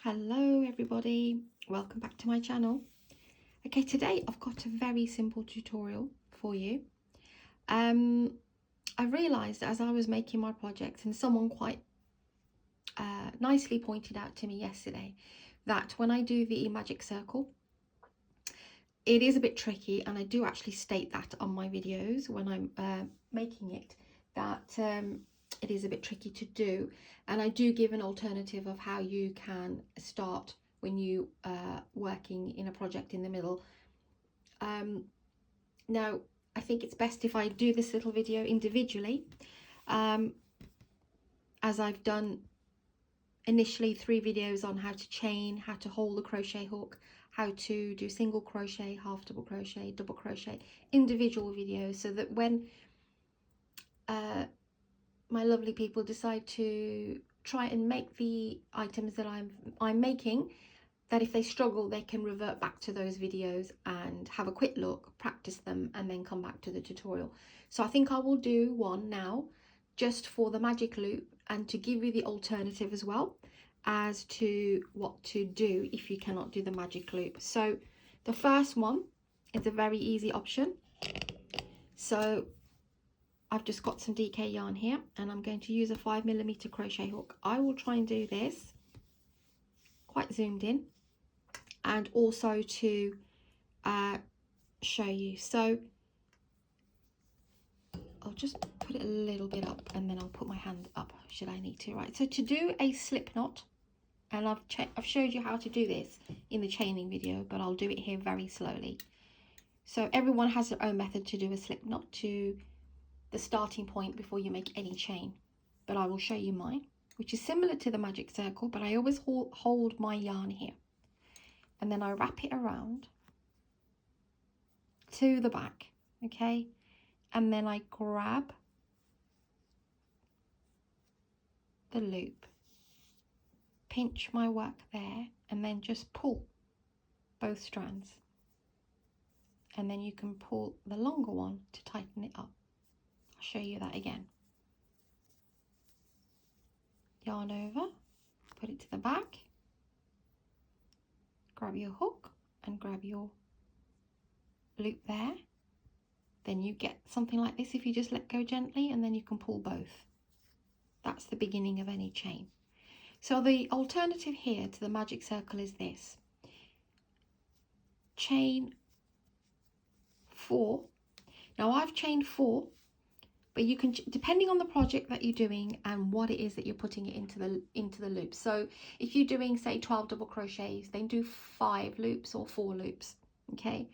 Hello everybody, welcome back to my channel. Okay, today I've got a very simple tutorial for you. I realized as I was making my project, and someone quite nicely pointed out to me yesterday, that when I do the magic circle, it is a bit tricky, and I do actually state that on my videos when I'm making it, that it is a bit tricky to do, and I do give an alternative of how you can start when you working in a project in the middle. Now I think it's best if I do this little video individually, as I've done initially 3 videos on how to chain, how to hold the crochet hook, how to do single crochet, half double crochet, double crochet, individual videos, so that when my lovely people decide to try and make the items that I'm making, that if they struggle, they can revert back to those videos and have a quick look, practice them, and then come back to the tutorial. So I think I will do one now just for the magic loop, and to give you the alternative as well as to what to do if you cannot do the magic loop. So the first one is a very easy option. So I've just got some DK yarn here, and I'm going to use a 5mm crochet hook. I will try and do this quite zoomed in, and also to show you. So I'll just put it a little bit up, and then I'll put my hand up should I need to. Right, so to do a slip knot, and I've showed you how to do this in the chaining video, but I'll do it here very slowly. So everyone has their own method to do a slip knot, to the starting point before you make any chain, but I will show you mine, which is similar to the magic circle, but I always hold my yarn here, and then I wrap it around to the back, okay, and then I grab the loop, pinch my work there, and then just pull both strands, and then you can pull the longer one to tighten it up. I'll show you that again. Yarn over, put it to the back, grab your hook and grab your loop there. Then you get something like this if you just let go gently, and then you can pull both. That's the beginning of any chain. So the alternative here to the magic circle is this: chain 4. Now I've chained 4, but you can, depending on the project that you're doing and what it is that you're putting it into the loop. So if you're doing, say, 12 double crochets, then do 5 loops or 4 loops, okay?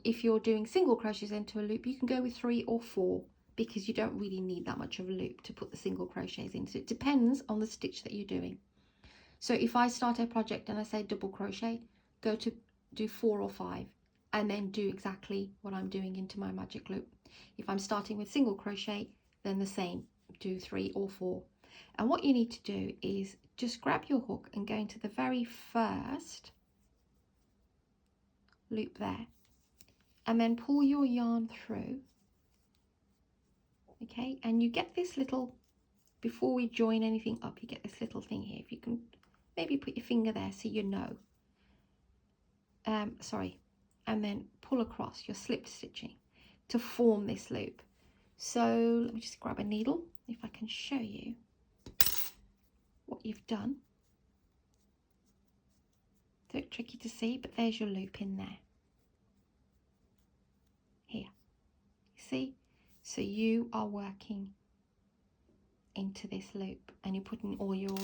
If you're doing single crochets into a loop, you can go with 3 or 4, because you don't really need that much of a loop to put the single crochets in. So it depends on the stitch that you're doing. So if I start a project and I say double crochet, go to do 4 or 5, and then do exactly what I'm doing into my magic loop. If I'm starting with single crochet, then the same, do 3 or 4. And what you need to do is just grab your hook and go into the very first loop there, and then pull your yarn through, okay? And you get this little, before we join anything up, you get this little thing here. If you can maybe put your finger there so you know. And then pull across your slip stitching to form this loop. So let me just grab a needle if I can show you what you've done. It's a bit tricky to see, but there's your loop in there. Here, you see? So you are working into this loop, and you're putting all your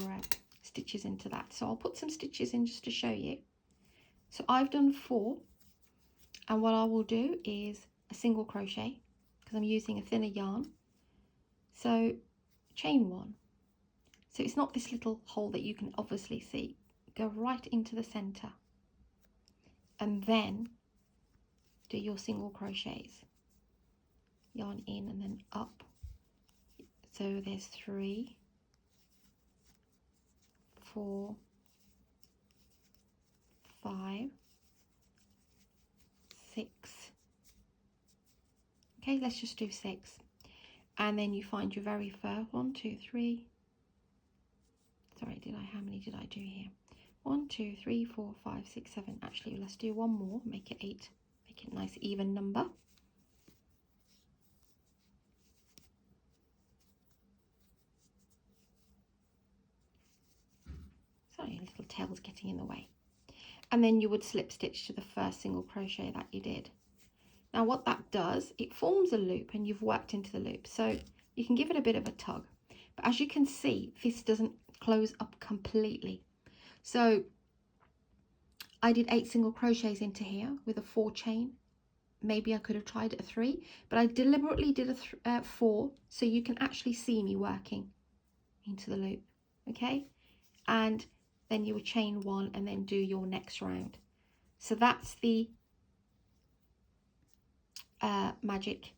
stitches into that. So I'll put some stitches in just to show you. So I've done 4, and what I will do is a single crochet, because I'm using a thinner yarn. So chain 1. So it's not this little hole that you can obviously see. Go right into the center, and then do your single crochets. Yarn in and then up. So there's 3, 4, 5, 6. Okay, let's just do 6. And then you find your very first 1, 2, 3. Sorry, how many did I do here? 1, 2, 3, 4, 5, 6, 7. Actually, let's do one more, make it 8, make it a nice even number. Sorry, little tail's getting in the way. And then you would slip stitch to the first single crochet that you did. Now what that does, it forms a loop and you've worked into the loop. So you can give it a bit of a tug. But as you can see, this doesn't close up completely. So I did 8 single crochets into here with a 4 chain. Maybe I could have tried a 3, but I deliberately did a 4 so you can actually see me working into the loop, okay? And then you would chain 1 and then do your next round. So that's the magic,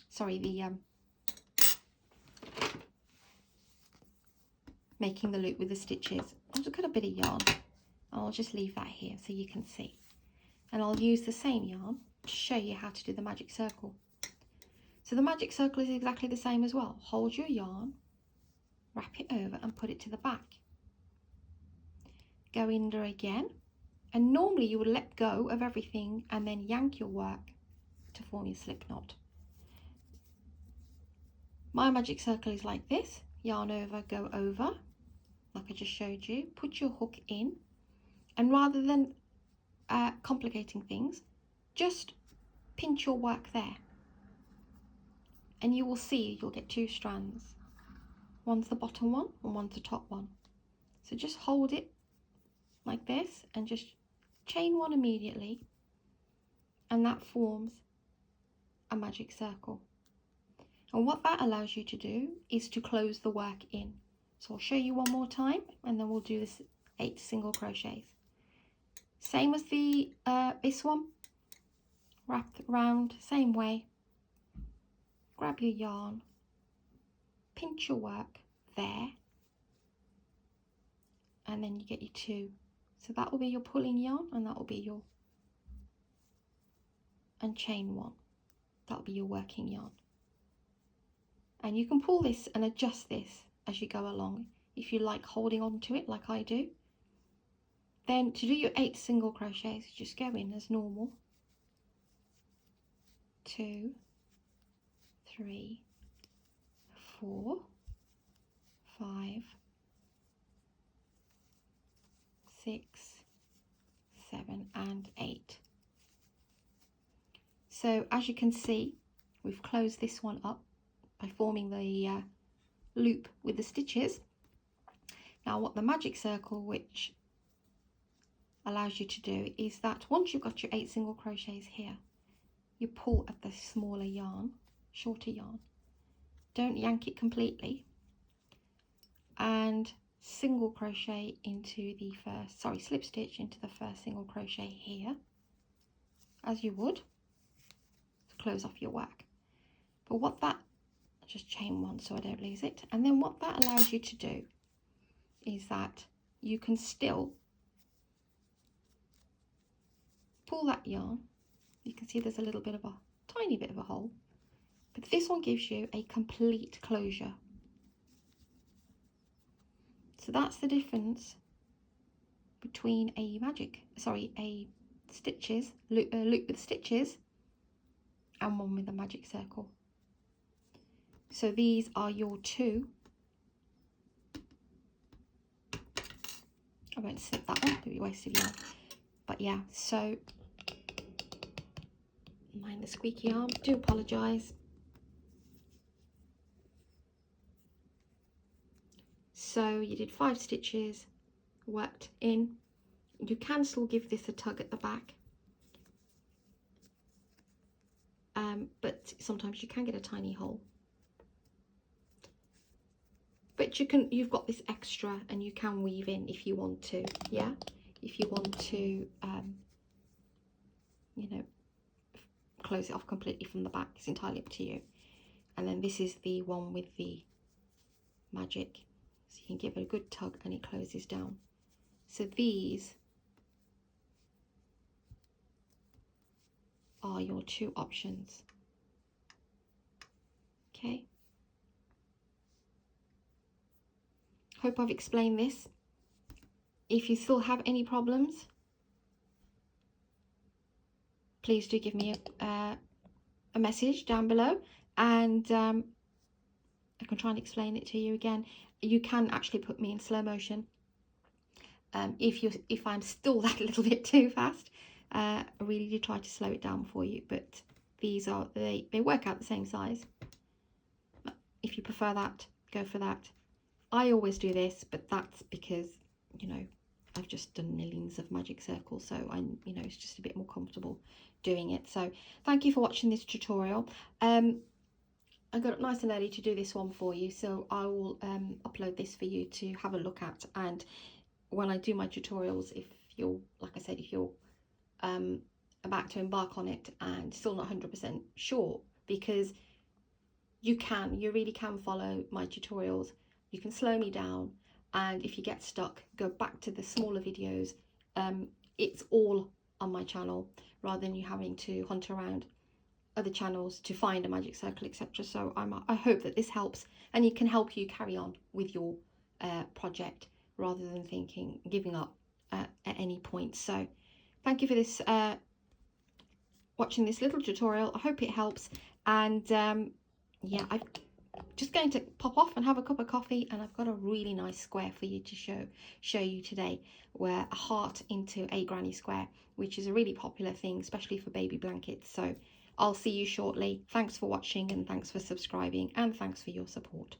sorry, the making the loop with the stitches. I'll just cut a bit of yarn. I'll just leave that here so you can see. And I'll use the same yarn to show you how to do the magic circle. So the magic circle is exactly the same as well. Hold your yarn, wrap it over and put it to the back. Go under again, and normally you would let go of everything and then yank your work to form your slip knot. My magic circle is like this: yarn over, go over, like I just showed you, put your hook in, and rather than complicating things, just pinch your work there, and you will see you'll get 2 strands. One's the bottom one and one's the top one. So just hold it like this and just chain 1 immediately, and that forms a magic circle. And what that allows you to do is to close the work in. So I'll show you one more time and then we'll do this 8 single crochets. Same as the this one, wrap round, same way, grab your yarn, pinch your work there, and then you get your 2. So that will be your pulling yarn, and that will be your, and chain 1, that will be your working yarn. And you can pull this and adjust this as you go along if you like holding on to it like I do. Then to do your 8 single crochets, just go in as normal. 2, 3, 4, 5, 6, 7 and 8. So as you can see, we've closed this one up by forming the loop with the stitches. Now what the magic circle, which allows you to do, is that once you've got your 8 single crochets here, you pull at the smaller yarn, shorter yarn. Don't yank it completely, and single crochet into the first, sorry, slip stitch into the first single crochet here, as you would to close off your work. But what that, just chain 1 so I don't lose it, and then what that allows you to do is that you can still pull that yarn. You can see there's a little bit of a tiny bit of a hole, but this one gives you a complete closure. So that's the difference between a stitches loop with stitches and one with a magic circle. So these are your 2. I won't snip that one, it'll be wasted yarn. But yeah, so mind the squeaky arm, do apologise. So you did 5 stitches, worked in. You can still give this a tug at the back, but sometimes you can get a tiny hole. But you've got this extra, and you can weave in if you want to, yeah? If you want to, you know, close it off completely from the back, it's entirely up to you. And then this is the one with the magic, so you can give it a good tug and it closes down. So these are your 2 options, okay? Hope I've explained this If you still have any problems, please do give me a message down below, and I can try and explain it to you again. You can actually put me in slow motion if I'm still that little bit too fast. I really do try to slow it down for you, but these are, they work out the same size. If you prefer that, go for that. I always do this, but that's because, you know, I've just done millions of magic circles, so you know, it's just a bit more comfortable doing it. So thank you for watching this tutorial. I got up nice and early to do this one for you, so I will upload this for you to have a look at. And when I do my tutorials, if you're, like I said, if you're about to embark on it and still not 100% sure, because you really can follow my tutorials. You can slow me down, and if you get stuck, go back to the smaller videos. It's all on my channel, rather than you having to hunt around other channels to find a magic circle, etc. So I hope that this helps, and it can help you carry on with your project rather than giving up at any point. So thank you for this watching this little tutorial. I hope it helps, and yeah, I'm just going to pop off and have a cup of coffee, and I've got a really nice square for you to show you today, where a heart into a granny square, which is a really popular thing, especially for baby blankets. So I'll see you shortly. Thanks for watching, and thanks for subscribing, and thanks for your support.